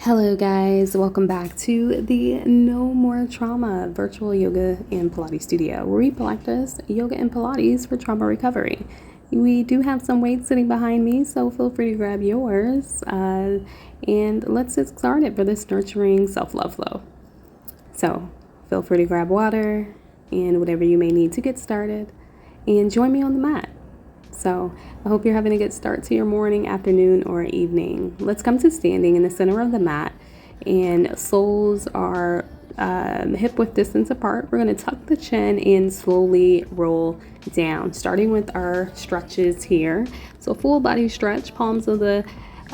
Hello guys, welcome back to the No More Trauma virtual yoga and Pilates studio, where we practice yoga and Pilates for trauma recovery. We do have some weights sitting behind me, so feel free to grab yours and let's get started for this nurturing self-love flow. So feel free to grab water and whatever you may need to get started and join me on the mat. So I hope you're having a good start to your morning, afternoon, or evening. Let's come to standing in the center of the mat, and soles are hip width distance apart. We're going to tuck the chin and slowly roll down, starting with our stretches here. So full body stretch, palms of the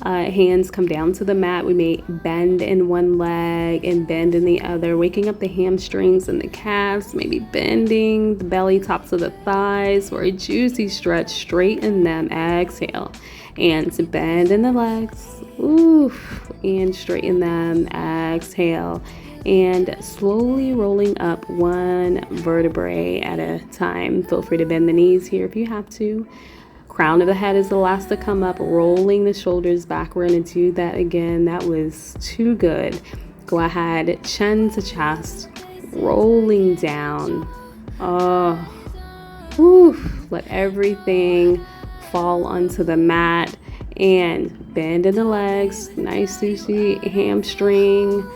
hands come down to the mat. We may bend in one leg and bend in the other, waking up the hamstrings and the calves, maybe bending the belly, tops of the thighs for a juicy stretch. Straighten them, exhale, and to bend in the legs, oof, and straighten them, exhale, and slowly rolling up one vertebrae at a time. Feel free to bend the knees here if you have to. Crown of the head is the last to come up, rolling the shoulders back. We're going to do that again. That was too good. Go ahead, chin to chest, rolling down. Let everything fall onto the mat and bend in the legs. Nice juicy hamstring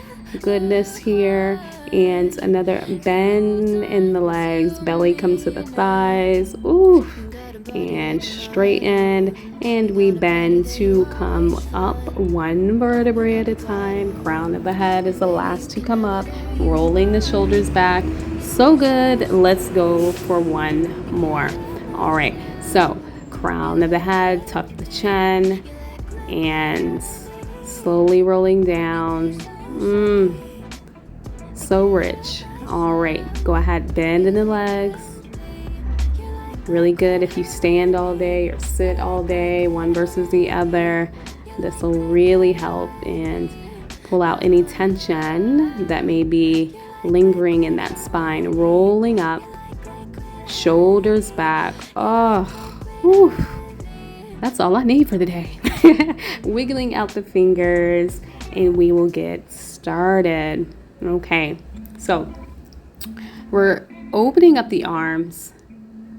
goodness here. And another bend in the legs, belly comes to the thighs. And straighten, and we bend to come up one vertebrae at a time. Crown of the head is the last to come up, rolling the shoulders back. So good. Let's go for one more. All right, so crown of the head, tuck the chin, and slowly rolling down. So rich. All right, go ahead, bend in the legs. Really good if you stand all day or sit all day, one versus the other. This will really help and pull out any tension that may be lingering in that spine. Rolling up, shoulders back. That's all I need for the day. Wiggling out the fingers, and we will get started. Okay, so we're opening up the arms.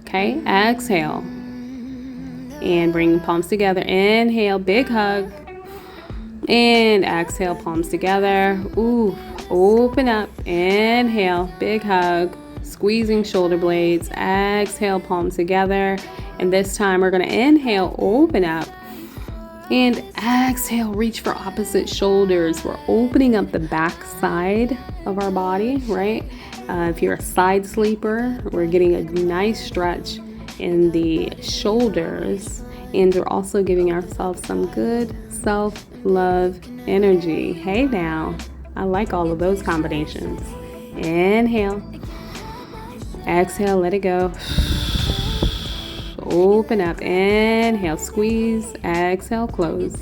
Okay, exhale and bring palms together. Inhale, big hug, and exhale, palms together. Open up. Inhale, big hug, squeezing shoulder blades. Exhale, palms together. And this time we're going to inhale, open up, and exhale, reach for opposite shoulders. We're opening up the back side of our body, right? If you're a side sleeper, we're getting a nice stretch in the shoulders, and we're also giving ourselves some good self-love energy. Hey now, I like all of those combinations. Inhale, exhale, let it go. Open up, inhale, squeeze, exhale, close.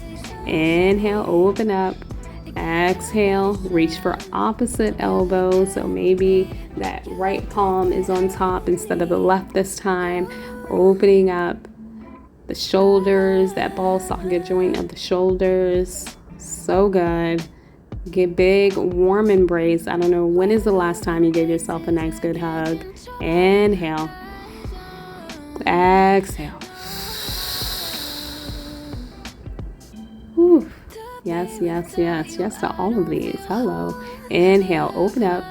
Inhale, open up. Exhale, reach for opposite elbow. So maybe that right palm is on top instead of the left this time. Opening up the shoulders, that ball socket joint of the shoulders. So good. Get big, warm embrace. I don't know, when is the last time you gave yourself a nice, good hug? Inhale. Exhale. Yes to all of these. Hello. Inhale, open up.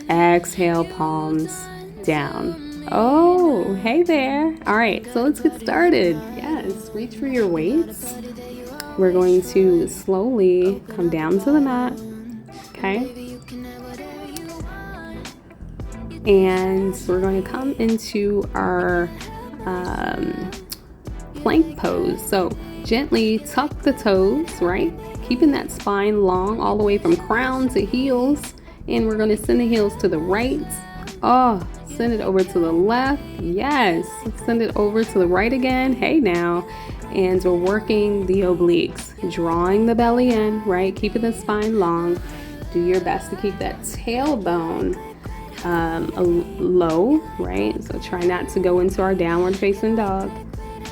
Exhale, palms down. Oh, hey there. All right, so let's get started. Yes, reach for your weights. We're going to slowly come down to the mat. Okay. And we're going to come into our plank pose. So gently tuck the toes, right? Keeping that spine long all the way from crown to heels. And we're going to send the heels to the right. Send it over to the left. Yes. Send it over to the right again. Hey now. And we're working the obliques, drawing the belly in, right? Keeping the spine long. Do your best to keep that tailbone low, right? So try not to go into our downward facing dog.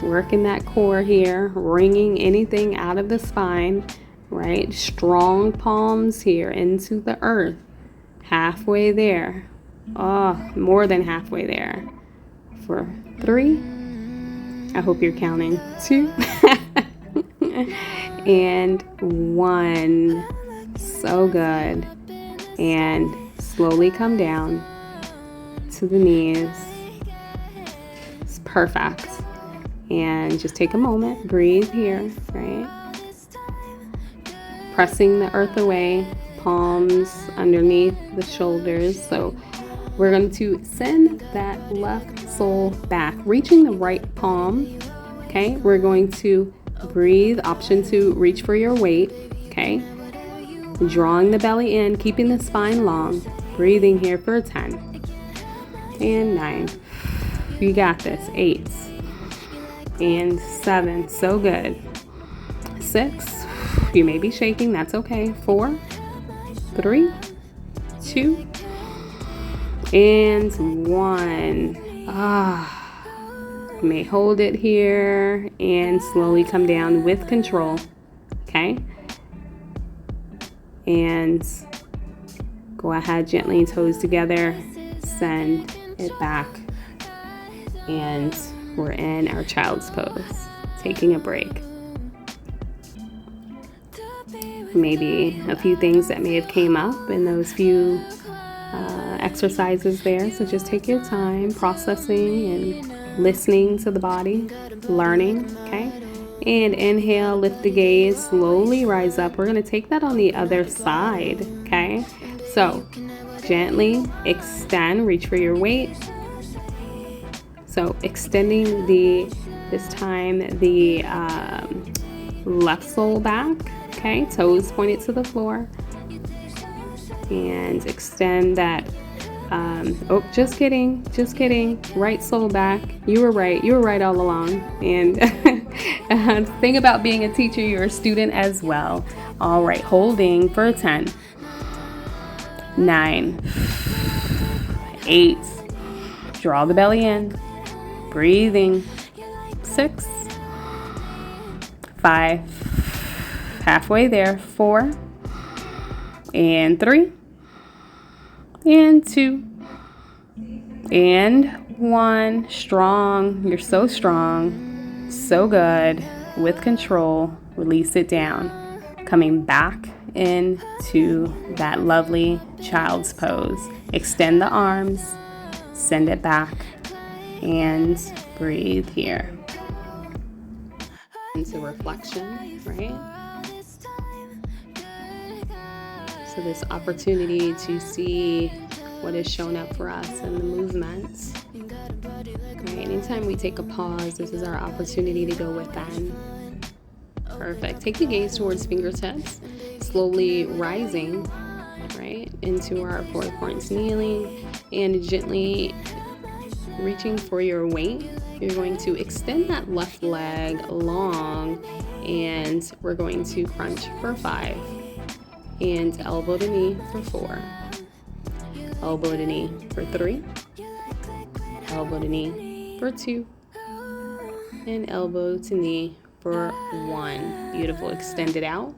Working that core here, wringing anything out of the spine right? Strong palms here into the earth. Halfway there. Oh, more than halfway there. For 3. I hope you're counting. 2. And 1. So good. And slowly come down to the knees. It's perfect. And just take a moment, breathe here, right? Pressing the earth away, palms underneath the shoulders. So we're going to send that left sole back, reaching the right palm. Okay, we're going to breathe, option to reach for your weight. Okay, drawing the belly in, keeping the spine long, breathing here for 10 and 9. You got this. 8 and 7. So good. 6. You may be shaking. That's okay. 4, 3, 2, and 1. You may hold it here and slowly come down with control. Okay. And go ahead, gently, toes together, send it back. And we're in our child's pose, taking a break. Maybe a few things that may have came up in those few exercises there. So just take your time processing and listening to the body, learning, okay? And inhale, lift the gaze, slowly rise up. We're going to take that on the other side, okay? So gently extend, reach for your weight. So extending this time the left sole back, okay? Toes pointed to the floor. And extend that, just kidding. Right sole back. You were right all along. And the thing about being a teacher, you're a student as well. All right, holding for 10, 9, 8, draw the belly in. Breathing. 6, 5, halfway there. 4, and 3, and 2, and 1. Strong. You're so strong. So good. With control, release it down. Coming back into that lovely child's pose. Extend the arms, send it back. And breathe here. Into reflection, right? So this opportunity to see what has shown up for us in the movements. Right? Anytime we take a pause, this is our opportunity to go within. Perfect. Take the gaze towards fingertips, slowly rising, right, into our 4 points, kneeling, and gently reaching for your weight. You're going to extend that left leg long, and we're going to crunch for 5, and elbow to knee for 4, elbow to knee for 3, elbow to knee for 2, and elbow to knee for 1. Beautiful. Extend it out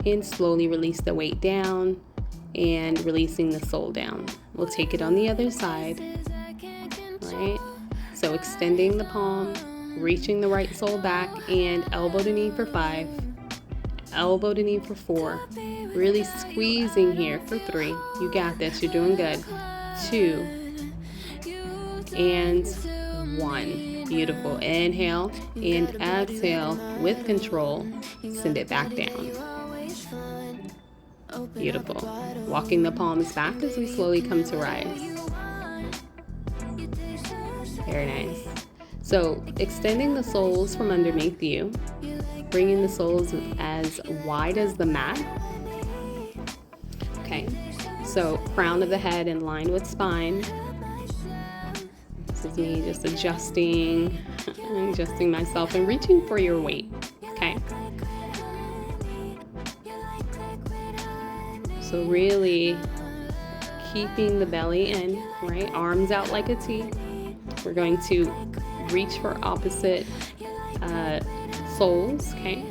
and slowly release the weight down and releasing the sole down. We'll take it on the other side. Right? So extending the palm, reaching the right sole back, and elbow to knee for 5, elbow to knee for 4. Really squeezing here for 3. You got this. You're doing good. 2 and 1. Beautiful. Inhale and exhale with control. Send it back down. Beautiful. Walking the palms back as we slowly come to rise. Very nice. So extending the soles from underneath you, bringing the soles as wide as the mat. Okay, so crown of the head in line with spine. This is me just adjusting myself and reaching for your weight. Okay. So really keeping the belly in, right? Arms out like a T. We're going to reach for opposite soles, okay?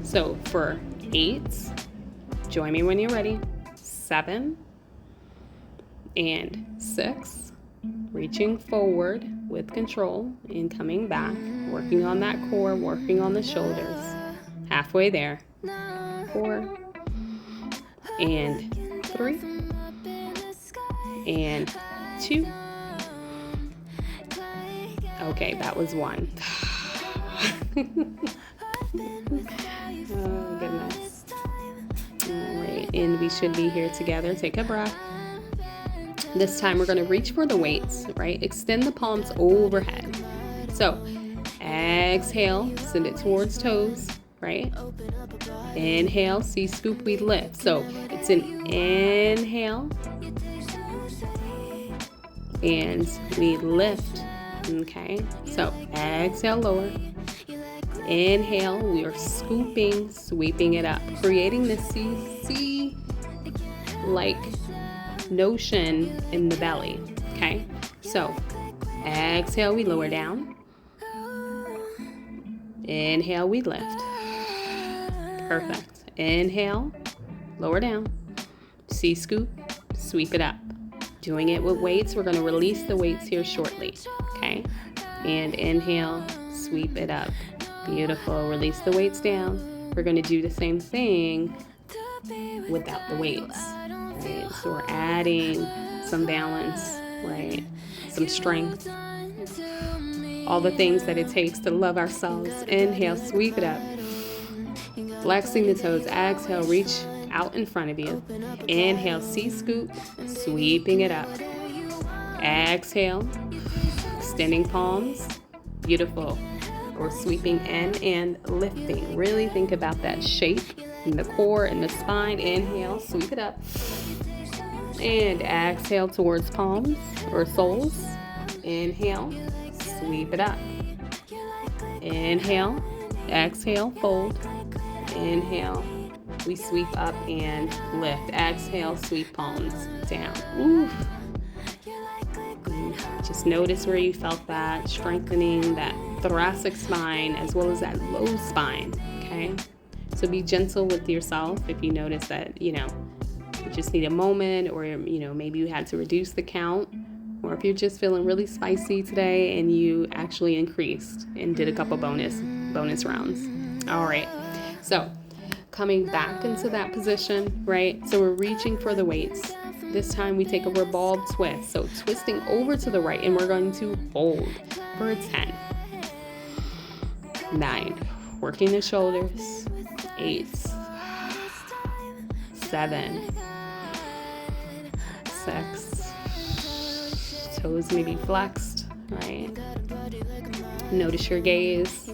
So for 8. Join me when you're ready. 7 and 6. Reaching forward with control and coming back. Working on that core, working on the shoulders. Halfway there. 4 and 3 and 2. Okay, that was 1. Oh, goodness. All right, and we should be here together. Take a breath. This time we're going to reach for the weights, right? Extend the palms overhead. So, exhale, send it towards toes, right? Inhale, C-scoop, we lift. So, it's an inhale, and we lift, okay? So, exhale, lower. Inhale, we are scooping, sweeping it up, creating this C-like notion in the belly, okay? So, exhale, we lower down. Inhale, we lift. Perfect. Inhale, lower down. C-scoop, sweep it up. Doing it with weights. We're going to release the weights here shortly, okay? And inhale, sweep it up. Beautiful. Release the weights down. We're going to do the same thing without the weights, right? So we're adding some balance, right? Some strength. All the things that it takes to love ourselves. Inhale, sweep it up. Flexing the toes. Exhale, reach out in front of you. Inhale, C-scoop, sweeping it up. Exhale, extending palms. Beautiful. We're sweeping in and lifting. Really think about that shape in the core and the spine. Inhale, sweep it up. And exhale towards palms or soles. Inhale, sweep it up. Inhale, exhale, fold. Inhale, we sweep up and lift. Exhale, sweep palms down. Ooh. Just notice where you felt that, strengthening that thoracic spine as well as that low spine, okay? So be gentle with yourself if you notice that, you just need a moment, or, maybe you had to reduce the count, or if you're just feeling really spicy today and you actually increased and did a couple bonus rounds. All right, so coming back into that position, right? So we're reaching for the weights. This time we take a revolved twist. So twisting over to the right, and we're going to hold for a 10. 9. Working the shoulders. 8. 7. 6. Toes may be flexed, right? Notice your gaze.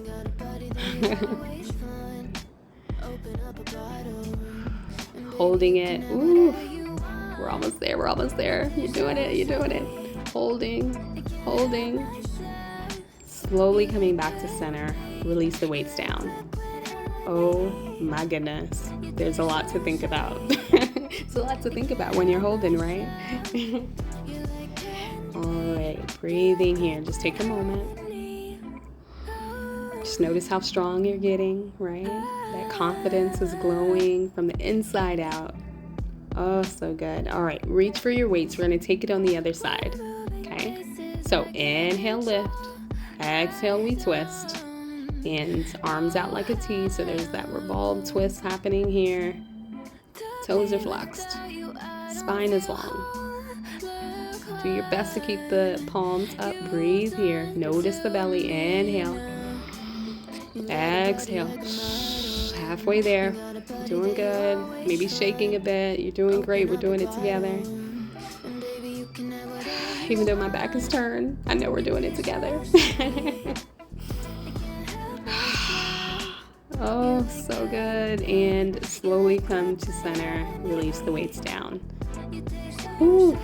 Holding it. Ooh. We're almost there. You're doing it. Holding. Slowly coming back to center. Release the weights down. Oh my goodness. There's a lot to think about. It's a lot to think about when you're holding, right? All right, breathing here. Just take a moment. Just notice how strong you're getting, right? That confidence is glowing from the inside out. Oh, so good. All right, reach for your weights. We're going to take it on the other side, okay? So inhale, lift. Exhale, we twist. And arms out like a T, so there's that revolved twist happening here. Toes are flexed. Spine is long. Do your best to keep the palms up. Breathe here. Notice the belly. Inhale. Exhale. Halfway there. Doing good. Maybe shaking a bit. You're doing great. We're doing it together. Even though my back is turned, I know we're doing it together. Oh, so good. And slowly come to center. Release the weights down. Ooh.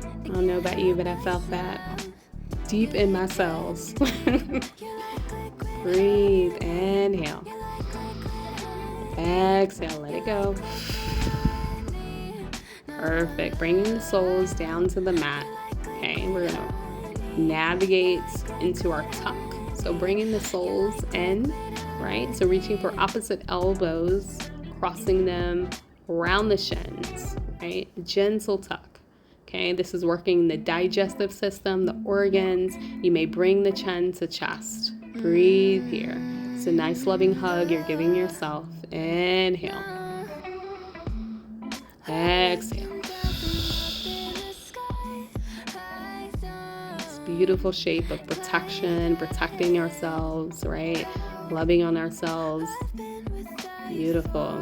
I don't know about you, but I felt that deep in my cells. Breathe. Inhale. Exhale. Let it go. Perfect. Bringing the soles down to the mat. Okay, we're going to navigate into our tuck. So bringing the soles in right? So reaching for opposite elbows, crossing them around the shins, right? Gentle tuck. Okay, this is working the digestive system, the organs. You may bring the chin to chest. Breathe here. It's a nice loving hug you're giving yourself. Inhale. Exhale. This beautiful shape of protection, protecting ourselves, right? Loving on ourselves. Beautiful.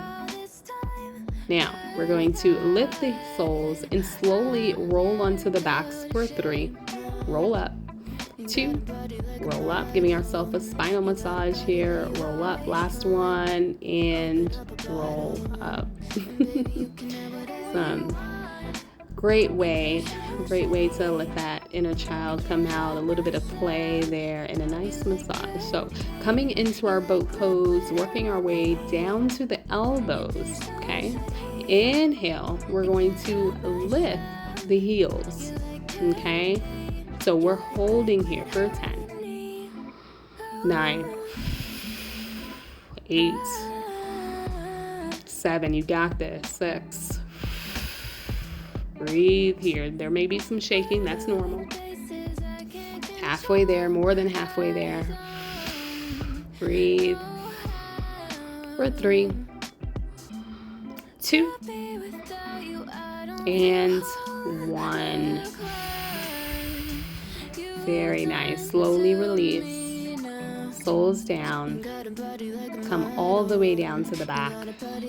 Now, we're going to lift the soles and slowly roll onto the backs for 3. Roll up. 2. Roll up, giving ourselves a spinal massage here. Roll up. Last one. And roll up. Great way to let that inner child come out. A little bit of play there and a nice massage. So coming into our boat pose, working our way down to the elbows. Okay, inhale, we're going to lift the heels. Okay, so we're holding here for 10, 9, 8, 7, you got this, 6. Breathe here. There may be some shaking, that's normal. Halfway there, more than halfway there. Breathe for 3, 2, and 1. Very nice. Slowly release. Soles down. Come all the way down to the back.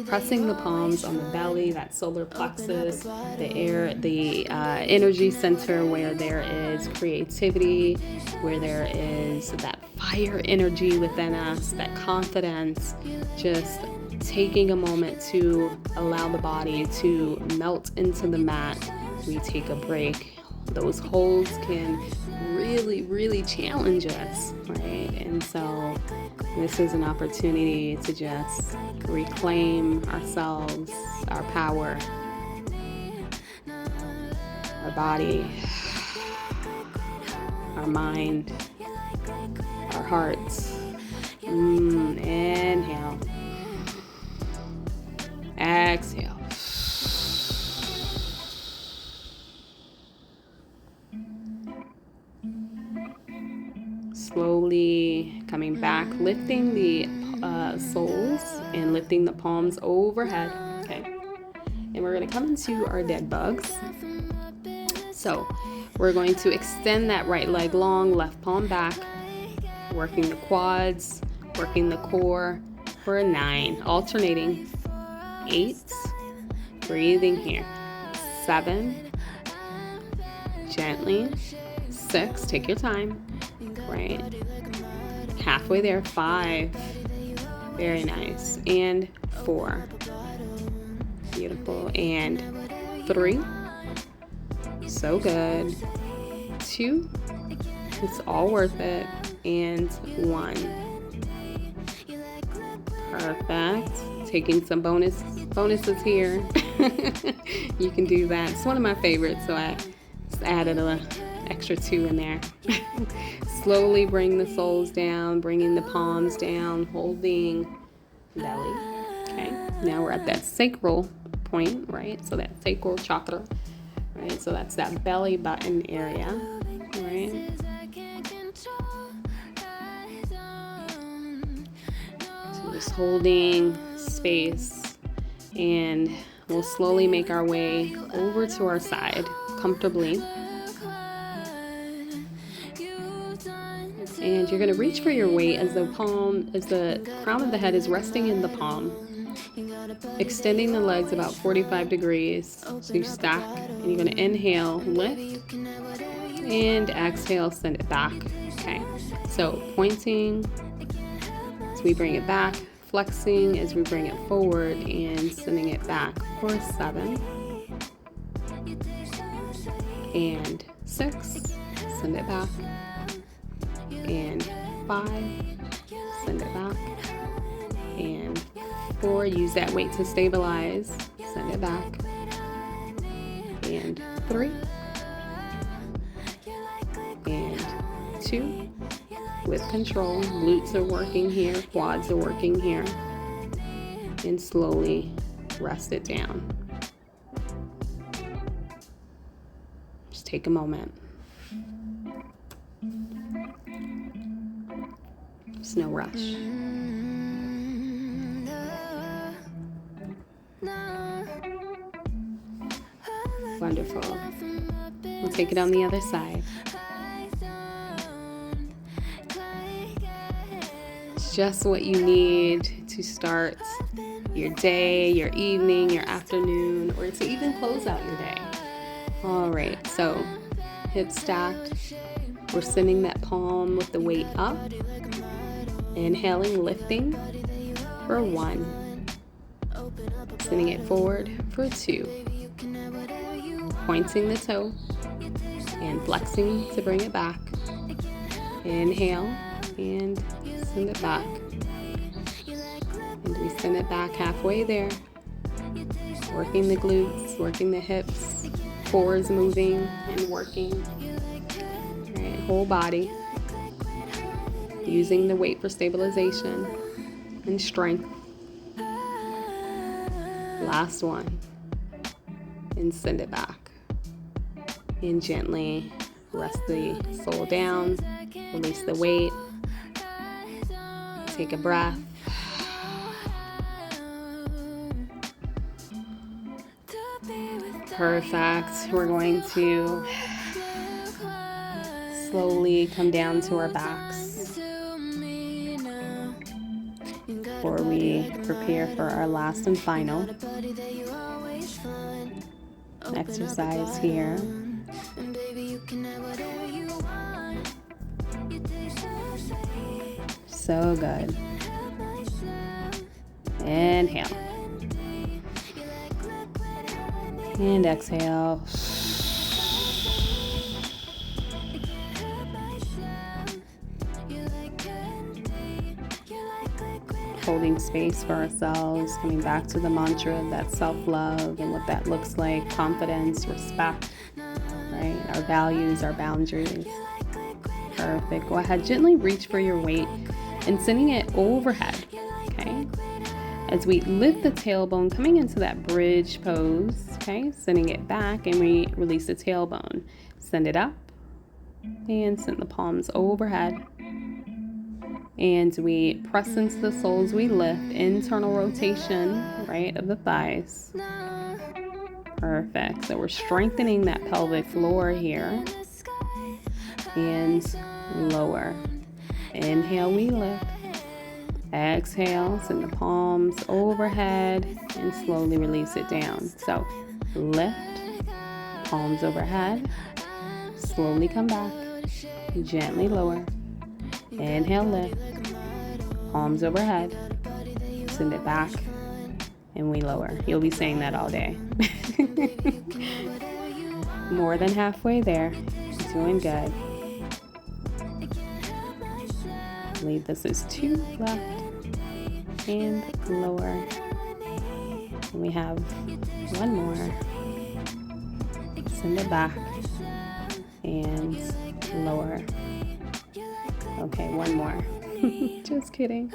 Pressing the palms on the belly, that solar plexus, the energy center where there is creativity, where there is that fire energy within us, that confidence. Just taking a moment to allow the body to melt into the mat. We take a break. Those holds can really challenge us, right? And so this is an opportunity to just reclaim ourselves, our power, our body, our mind, our hearts. Inhale. Exhale. Slowly coming back, lifting the soles and lifting the palms overhead. Okay, and we're going to come into our dead bugs. So we're going to extend that right leg long, left palm back, working the quads, working the core for 9, alternating. 8, breathing here. 7, gently. 6, take your time. Right, halfway there. 5, very nice, and 4, beautiful, and 3, so good. 2, it's all worth it, and 1, perfect. Taking some bonuses here. You can do that. It's one of my favorites, so I just added an extra 2 in there. Slowly bring the soles down, bringing the palms down, holding belly. Okay, now we're at that sacral point, right? So that sacral chakra, right? So that's that belly button area, right? So just holding space, and we'll slowly make our way over to our side comfortably. And you're going to reach for your weight as the crown of the head is resting in the palm. Extending the legs about 45 degrees. So you stack, and you're going to inhale, lift, and exhale, send it back. Okay, so pointing as we bring it back, flexing as we bring it forward, and sending it back for 7, and 6, send it back, and 5, send it back, and 4, use that weight to stabilize, send it back, and 3, and 2, with control. Glutes are working here, quads are working here. And slowly rest it down. Just take a moment. There's no rush. Wonderful. We'll take it on the other side. It's just what you need to start your day, your evening, your afternoon, or to even close out your day. All right, so hips stacked. We're sending that palm with the weight up. Inhaling, lifting for 1. Sending it forward for 2. Pointing the toe and flexing to bring it back. Inhale and send it back. And we send it back halfway there. Working the glutes, working the hips, cores moving and working. All right, whole body. Using the weight for stabilization and strength. Last one. And send it back. And gently rest the soul down. Release the weight. Take a breath. Perfect. We're going to slowly come down to our backs before we prepare for our last and final exercise here. So good. Inhale. And exhale. Holding space for ourselves, coming back to the mantra of that self-love and what that looks like, confidence, respect, right? Our values, our boundaries. Perfect. Go ahead, gently reach for your weight and sending it overhead, okay? As we lift the tailbone, coming into that bridge pose, okay? Sending it back and we release the tailbone. Send it up and send the palms overhead. And we press into the soles, we lift, internal rotation, right, of the thighs. Perfect. So we're strengthening that pelvic floor here. And lower. Inhale, we lift. Exhale, send the palms overhead and slowly release it down. So lift, palms overhead, slowly come back, gently lower. Inhale, lift, palms overhead, send it back, and we lower. You'll be saying that all day. More than halfway there. Doing good. I believe this is 2 left, and lower. And we have 1 more. Send it back, and lower. Okay, 1 more. Just kidding.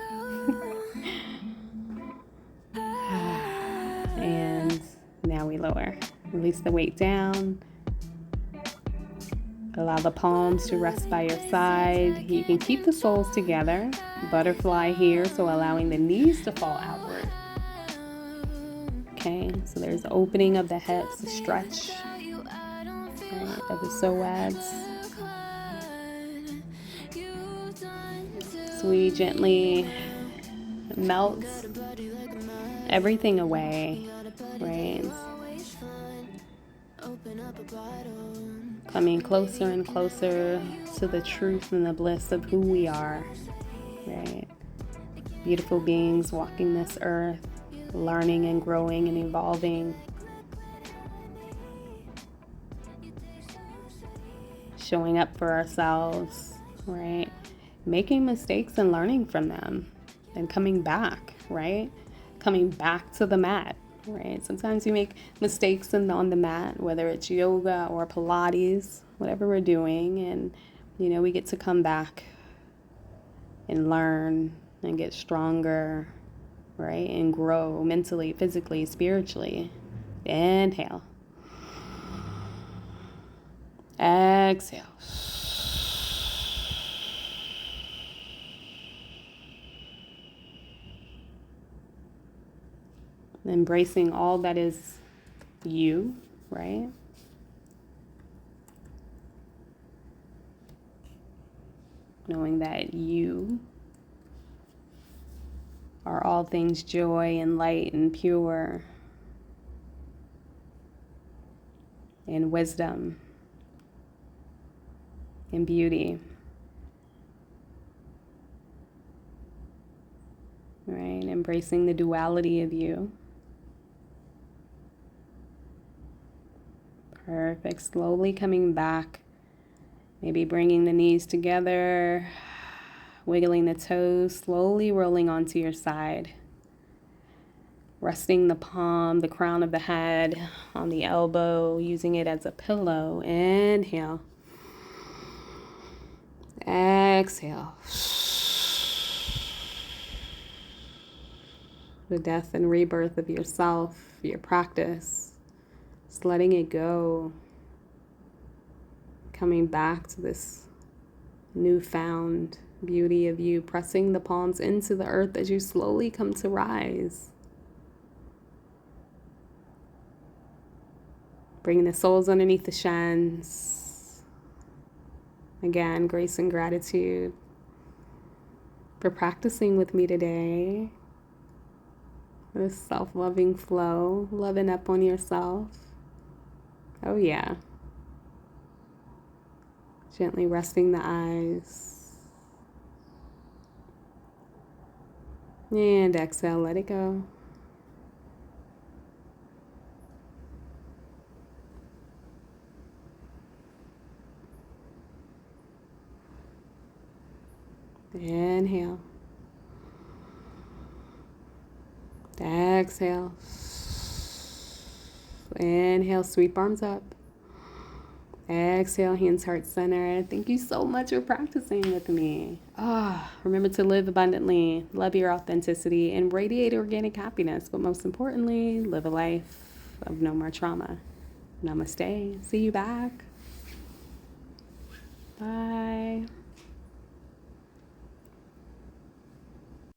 And now we lower. Release the weight down. Allow the palms to rest by your side. You can keep the soles together. Butterfly here, so allowing the knees to fall outward. Okay, so there's the opening of the hips, the stretch, right, of the psoas. So we gently melt everything away, right? Coming closer and closer to the truth and the bliss of who we are, right? Beautiful beings walking this earth, learning and growing and evolving. Showing up for ourselves, right? Making mistakes and learning from them and coming back, right? Coming back to the mat, right? Sometimes we make mistakes on the mat, whether it's yoga or Pilates, whatever we're doing, and we get to come back and learn and get stronger, right? And grow mentally, physically, spiritually. Inhale. Exhale. Embracing all that is you, right? Knowing that you are all things joy and light and pure and wisdom and beauty, right? Embracing the duality of you. Perfect. Slowly coming back. Maybe bringing the knees together, wiggling the toes, slowly rolling onto your side. Resting the palm, the crown of the head on the elbow, using it as a pillow. Inhale. Exhale. The death and rebirth of yourself, your practice. Just letting it go. Coming back to this newfound beauty of you, pressing the palms into the earth as you slowly come to rise. Bringing the soles underneath the shins. Again, grace and gratitude for practicing with me today. This self-loving flow, loving up on yourself. Oh yeah. Gently resting the eyes. And exhale, let it go. Inhale. Exhale. Inhale, sweep arms up. Exhale, hands heart center. Thank you so much for practicing with me. Remember to live abundantly, love your authenticity, and radiate organic happiness. But most importantly, live a life of no more trauma. Namaste. See you back. Bye.